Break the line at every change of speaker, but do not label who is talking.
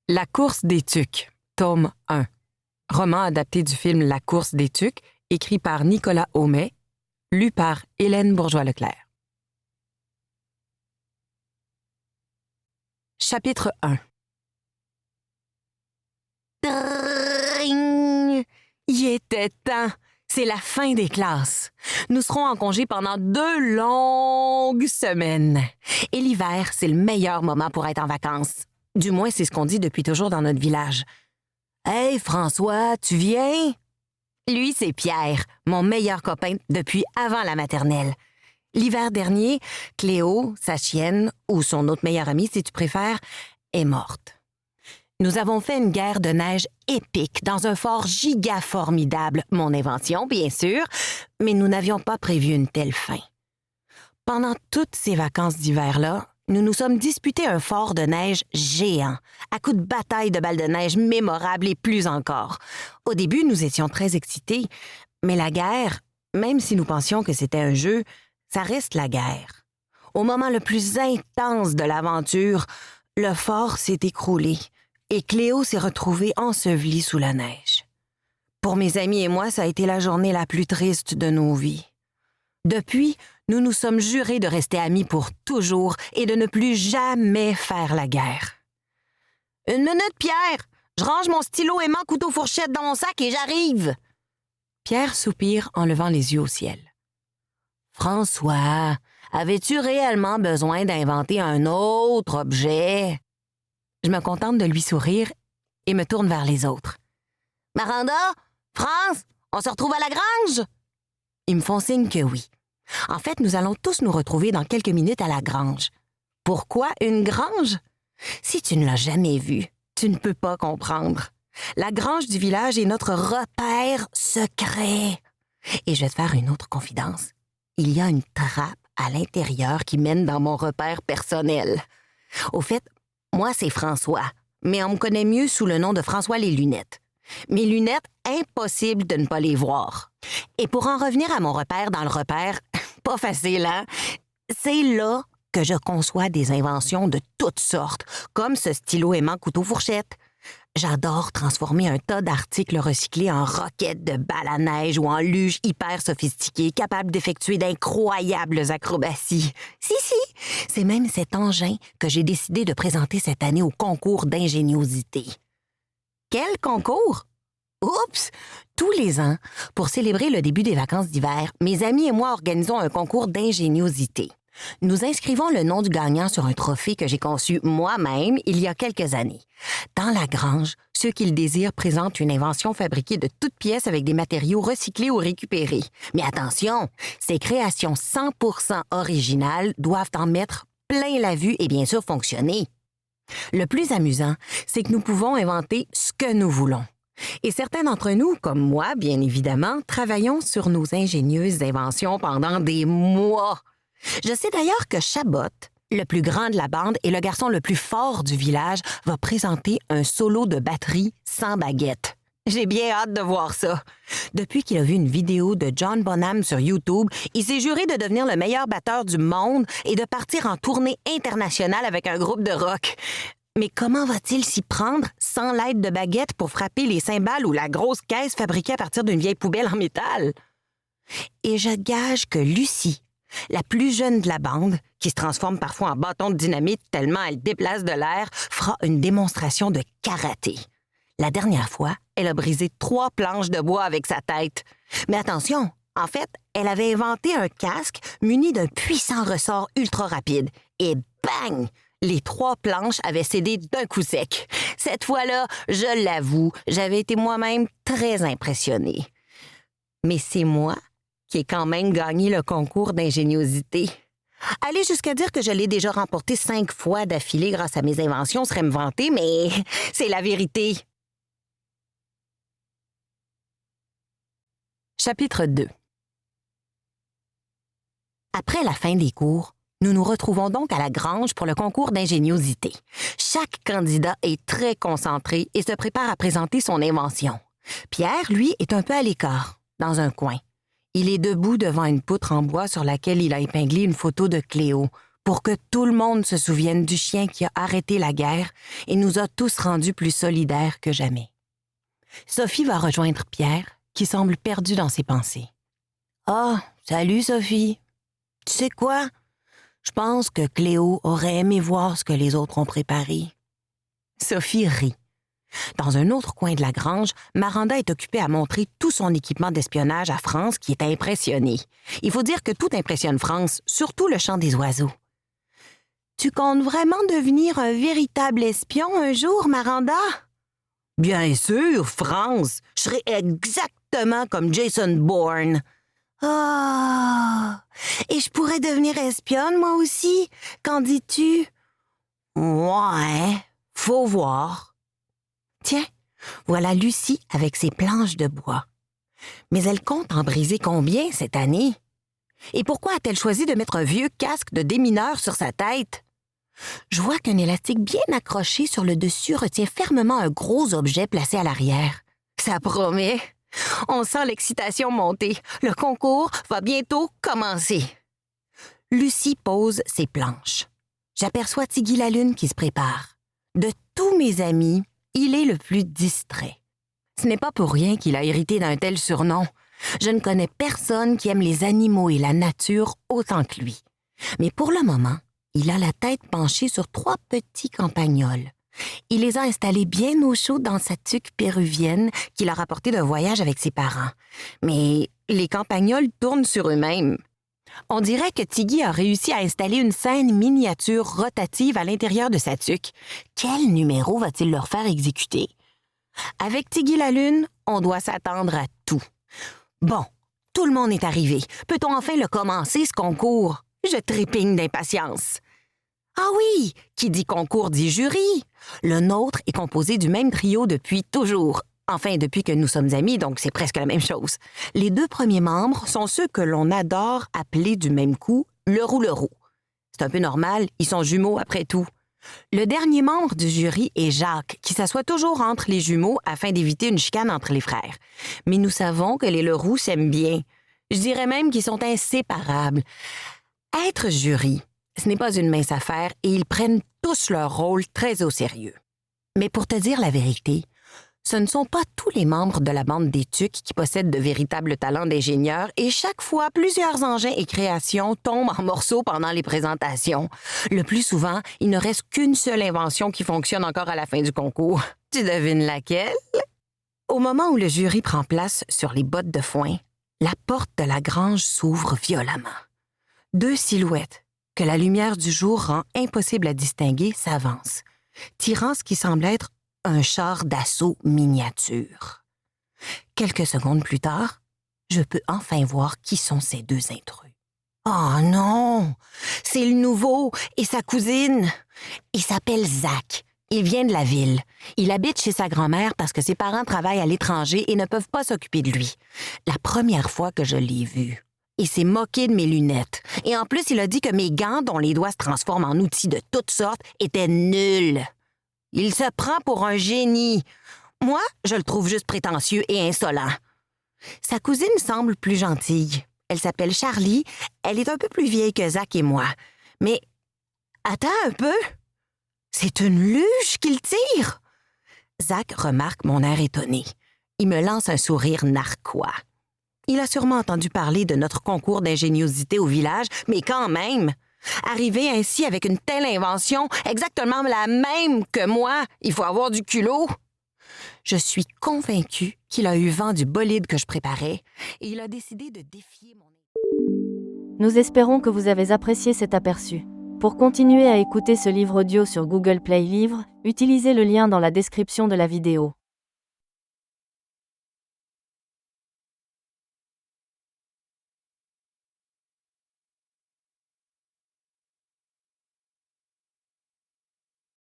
La course des tucs, tome 1. Roman adapté du film La course des tucs, écrit par Nicolas Aumet, lu par Hélène Bourgeois-Leclerc. Chapitre 1. Dring! Il était temps! C'est la fin des classes. Nous serons en congé pendant 2 longues semaines. Et l'hiver, c'est le meilleur moment pour être en vacances. Du moins, c'est ce qu'on dit depuis toujours dans notre village. « Hey, François, tu viens? » Lui, c'est Pierre, mon meilleur copain depuis avant la maternelle. L'hiver dernier, Cléo, sa chienne, ou son autre meilleure amie, si tu préfères, est morte. Nous avons fait une guerre de neige épique dans un fort giga formidable, mon invention, bien sûr, mais nous n'avions pas prévu une telle fin. Pendant toutes ces vacances d'hiver-là, nous nous sommes disputés un fort de neige géant, à coups de bataille de balles de neige mémorables et plus encore. Au début, nous étions très excités, mais la guerre, même si nous pensions que c'était un jeu, ça reste la guerre. Au moment le plus intense de l'aventure, le fort s'est écroulé et Cléo s'est retrouvée ensevelie sous la neige. Pour mes amis et moi, ça a été la journée la plus triste de nos vies. Depuis, nous nous sommes jurés de rester amis pour toujours et de ne plus jamais faire la guerre. « Une minute, Pierre! Je range mon stylo aimant couteau-fourchette dans mon sac et j'arrive! » Pierre soupire en levant les yeux au ciel. « François, avais-tu réellement besoin d'inventer un autre objet? » Je me contente de lui sourire et me tourne vers les autres. « Maranda? France? On se retrouve à la grange? » Ils me font signe que oui. En fait, nous allons tous nous retrouver dans quelques minutes à la grange. Pourquoi une grange? Si tu ne l'as jamais vue, tu ne peux pas comprendre. La grange du village est notre repère secret. Et je vais te faire une autre confidence. Il y a une trappe à l'intérieur qui mène dans mon repère personnel. Au fait, moi, c'est François, mais on me connaît mieux sous le nom de François les lunettes. Mes lunettes, impossible de ne pas les voir. Et pour en revenir à mon repère dans le repère, pas facile, hein? C'est là que je conçois des inventions de toutes sortes, comme ce stylo aimant couteau-fourchette. J'adore transformer un tas d'articles recyclés en roquettes de balles à neige ou en luges hyper sophistiquées, capables d'effectuer d'incroyables acrobaties. Si, c'est même cet engin que j'ai décidé de présenter cette année au concours d'ingéniosité. Quel concours? Oups! Tous les ans, pour célébrer le début des vacances d'hiver, mes amis et moi organisons un concours d'ingéniosité. Nous inscrivons le nom du gagnant sur un trophée que j'ai conçu moi-même il y a quelques années. Dans la grange, ceux qui le désirent présentent une invention fabriquée de toutes pièces avec des matériaux recyclés ou récupérés. Mais attention, ces créations 100% originales doivent en mettre plein la vue et bien sûr fonctionner. Le plus amusant, c'est que nous pouvons inventer ce que nous voulons. Et certains d'entre nous, comme moi, bien évidemment, travaillons sur nos ingénieuses inventions pendant des mois. Je sais d'ailleurs que Chabot, le plus grand de la bande et le garçon le plus fort du village, va présenter un solo de batterie sans baguette. J'ai bien hâte de voir ça. Depuis qu'il a vu une vidéo de John Bonham sur YouTube, il s'est juré de devenir le meilleur batteur du monde et de partir en tournée internationale avec un groupe de rock. Mais comment va-t-il s'y prendre sans l'aide de baguette pour frapper les cymbales ou la grosse caisse fabriquée à partir d'une vieille poubelle en métal? Et je gage que Lucie, la plus jeune de la bande, qui se transforme parfois en bâton de dynamite tellement elle déplace de l'air, fera une démonstration de karaté. La dernière fois, elle a brisé 3 planches de bois avec sa tête. Mais attention, en fait, elle avait inventé un casque muni d'un puissant ressort ultra rapide. Et bang! Les 3 planches avaient cédé d'un coup sec. Cette fois-là, je l'avoue, j'avais été moi-même très impressionnée. Mais c'est moi qui ai quand même gagné le concours d'ingéniosité. Aller jusqu'à dire que je l'ai déjà remporté 5 fois d'affilée grâce à mes inventions serait me vanter, mais c'est la vérité. Chapitre 2. Après la fin des cours, nous nous retrouvons donc à la grange pour le concours d'ingéniosité. Chaque candidat est très concentré et se prépare à présenter son invention. Pierre, lui, est un peu à l'écart, dans un coin. Il est debout devant une poutre en bois sur laquelle il a épinglé une photo de Cléo pour que tout le monde se souvienne du chien qui a arrêté la guerre et nous a tous rendus plus solidaires que jamais. Sophie va rejoindre Pierre, qui semble perdu dans ses pensées. « Ah, salut Sophie. Tu sais quoi? Je pense que Cléo aurait aimé voir ce que les autres ont préparé. » Sophie rit. Dans un autre coin de la grange, Maranda est occupée à montrer tout son équipement d'espionnage à France qui est impressionné. Il faut dire que tout impressionne France, surtout le chant des oiseaux. « Tu comptes vraiment devenir un véritable espion un jour, Maranda? »« Bien sûr, France. Je serai exactement comme Jason Bourne. »« Ah! Et je pourrais devenir espionne, moi aussi? Qu'en dis-tu? »« Ouais, faut voir. » Tiens, voilà Lucie avec ses planches de bois. Mais elle compte en briser combien cette année? Et pourquoi a-t-elle choisi de mettre un vieux casque de démineur sur sa tête? Je vois qu'un élastique bien accroché sur le dessus retient fermement un gros objet placé à l'arrière. Ça promet. On sent l'excitation monter. Le concours va bientôt commencer. Lucie pose ses planches. J'aperçois Tiggy la Lune qui se prépare. De tous mes amis, il est le plus distrait. Ce n'est pas pour rien qu'il a hérité d'un tel surnom. Je ne connais personne qui aime les animaux et la nature autant que lui. Mais pour le moment, il a la tête penchée sur 3 petits campagnols. Il les a installés bien au chaud dans sa tuque péruvienne qu'il a rapportée d'un voyage avec ses parents. Mais les campagnols tournent sur eux-mêmes. On dirait que Tiggy a réussi à installer une scène miniature rotative à l'intérieur de sa tuque. Quel numéro va-t-il leur faire exécuter? Avec Tiggy la Lune, on doit s'attendre à tout. Bon, tout le monde est arrivé. Peut-on enfin le commencer, ce concours? Je trépigne d'impatience. Ah oui, qui dit concours dit jury. Le nôtre est composé du même trio depuis toujours. Enfin, depuis que nous sommes amis, donc c'est presque la même chose. Les 2 premiers membres sont ceux que l'on adore appeler du même coup le roux. C'est un peu normal, ils sont jumeaux après tout. Le dernier membre du jury est Jacques, qui s'assoit toujours entre les jumeaux afin d'éviter une chicane entre les frères. Mais nous savons que les Leroux s'aiment bien. Je dirais même qu'ils sont inséparables. Être jury, ce n'est pas une mince affaire et ils prennent tous leur rôle très au sérieux. Mais pour te dire la vérité, ce ne sont pas tous les membres de la bande des Tucs qui possèdent de véritables talents d'ingénieurs et chaque fois, plusieurs engins et créations tombent en morceaux pendant les présentations. Le plus souvent, il ne reste qu'une seule invention qui fonctionne encore à la fin du concours. Tu devines laquelle? Au moment où le jury prend place sur les bottes de foin, la porte de la grange s'ouvre violemment. 2 silhouettes, que la lumière du jour rend impossible à distinguer, s'avancent, tirant ce qui semble être un char d'assaut miniature. Quelques secondes plus tard, je peux enfin voir qui sont ces 2 intrus. Oh non! C'est le nouveau et sa cousine. Il s'appelle Zach. Il vient de la ville. Il habite chez sa grand-mère parce que ses parents travaillent à l'étranger et ne peuvent pas s'occuper de lui. La première fois que je l'ai vu, il s'est moqué de mes lunettes. Et en plus, il a dit que mes gants, dont les doigts se transforment en outils de toutes sortes, étaient nuls. Il se prend pour un génie. Moi, je le trouve juste prétentieux et insolent. Sa cousine semble plus gentille. Elle s'appelle Charlie. Elle est un peu plus vieille que Zach et moi. Mais, attends un peu. C'est une luge qu'il tire. Zach remarque mon air étonné. Il me lance un sourire narquois. Il a sûrement entendu parler de notre concours d'ingéniosité au village, mais quand même... Arriver ainsi avec une telle invention, exactement la même que moi, il faut avoir du culot. Je suis convaincue qu'il a eu vent du bolide que je préparais et il a décidé de défier mon...
Nous espérons que vous avez apprécié cet aperçu. Pour continuer à écouter ce livre audio sur Google Play Livres, utilisez le lien dans la description de la vidéo.